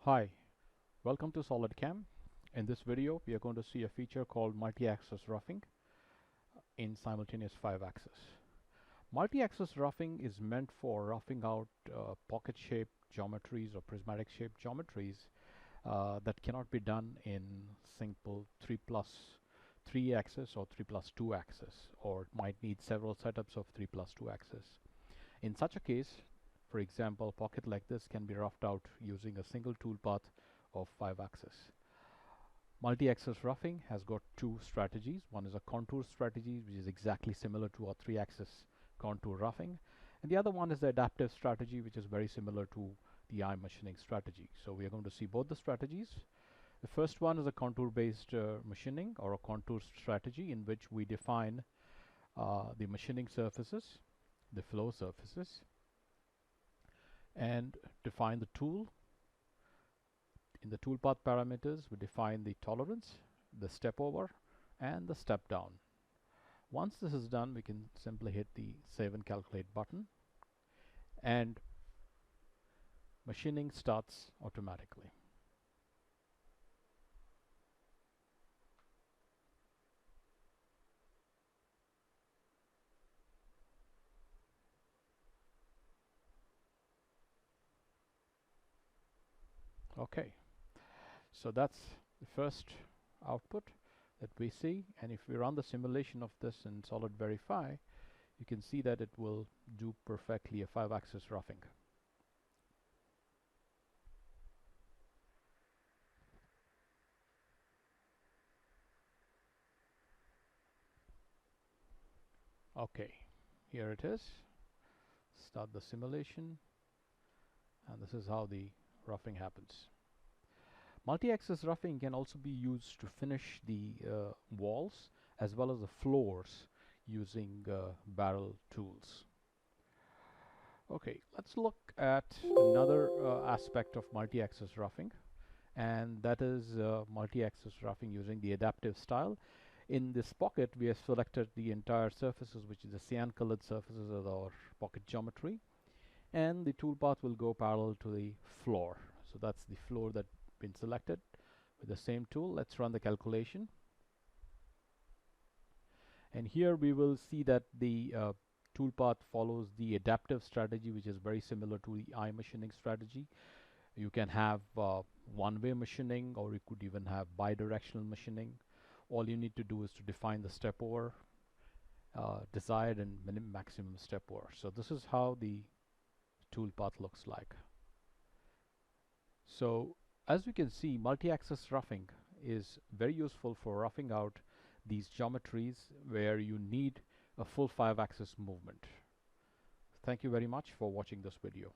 Hi, welcome to SolidCam. In this video, we are going to see a feature called multi-axis roughing in simultaneous 5-axis. Multi-axis roughing is meant for roughing out pocket-shaped geometries or prismatic-shaped geometries that cannot be done in simple 3+3 axis or 3+2 axis, or might need several setups of 3+2 axis. In such a case, for example, a pocket like this can be roughed out using a single toolpath of 5-axis. Multi-axis roughing has got two strategies. One is a contour strategy, which is exactly similar to our 3-axis contour roughing, and the other one is the adaptive strategy, which is very similar to the eye machining strategy. So we are going to see both the strategies. The first one is a contour-based machining or a contour strategy, in which we define the machining surfaces, the flow surfaces, and define the tool. In the toolpath parameters, we define the tolerance, the step over, and the step down. Once this is done, we can simply hit the Save and Calculate button, and machining starts automatically. Okay, so that's the first output that we see, and if we run the simulation of this in Solid Verify, you can see that it will do perfectly a 5-axis roughing. Okay, here it is. Start the simulation, and this is how the roughing happens. Multi-axis roughing can also be used to finish the walls as well as the floors using barrel tools. Okay, let's look at another aspect of multi-axis roughing, and that is multi-axis roughing using the adaptive style. In this pocket, we have selected the entire surfaces, which is the cyan colored surfaces of our pocket geometry, and the toolpath will go parallel to the floor. So that's the floor that's been selected with the same tool. Let's run the calculation, and here we will see that the toolpath follows the adaptive strategy, which is very similar to the eye machining strategy. You can have one-way machining, or you could even have bi-directional machining. All you need to do is to define the step over, desired and maximum step over. So this is how the toolpath looks like. So as we can see, multi-axis roughing is very useful for roughing out these geometries where you need a full 5-axis movement. Thank you very much for watching this video.